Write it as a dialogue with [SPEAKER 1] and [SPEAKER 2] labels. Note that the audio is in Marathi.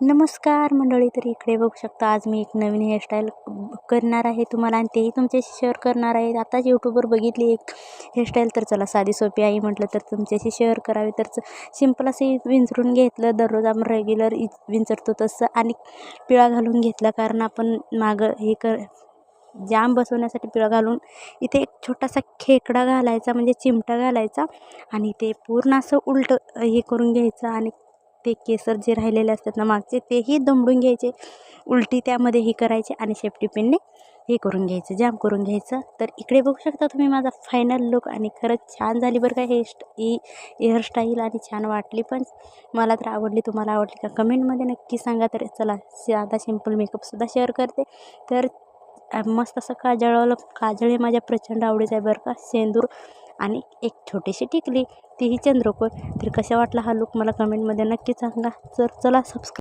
[SPEAKER 1] नमस्कार मंडळी, तर इकडे बघू शकता आज मी एक नवीन हेअरस्टाईल करणार आहे तुम्हाला आणि तेही तुमच्याशी शेअर करणार आहे. आताच यूट्यूबवर बघितली एक हेअरस्टाईल, तर चला साधी सोपी आहे म्हटलं तर तुमच्याशी शेअर करावी. तर सिंपल असे विंचरून घेतलं, दररोज आपण रेग्युलर विंचरतो तसं, आणि पिळा घालून घेतला कारण आपण मागं जाम बसवण्यासाठी पिळा घालून इथे एक छोटासा खेकडा घालायचा, म्हणजे चिमटा घालायचा, आणि ते पूर्ण असं उलटं हे करून घ्यायचं, आणि ते केसर जे राहिलेले असतात ना मागचे, तेही दमडून घ्यायचे, उलटी त्यामध्ये हे करायचे, आणि सेफ्टी पिनने हे करून घ्यायचं, जाम करून घ्यायचं. तर इकडे बघू शकता तुम्ही माझा फायनल लुक, आणि खरंच छान झाली बरं का ही हेअरस्टाईल, आणि छान वाटली पण. मला तर आवडली. तुम्हाला आवडली का कमेंटमध्ये नक्की सांगा. तर चला साधा सिंपल मेकअपसुद्धा शेअर करते. तर मस्त असं काजळ हे माझ्या प्रचंड आवडीचं आहे बरं का, सेंदूर, आणि एक छोटीशी टिकली, तीही चंद्रकोर. तर कसा वाटला हा लुक मला कमेंटमध्ये नक्की सांगा. तर चला सबस्क्राईब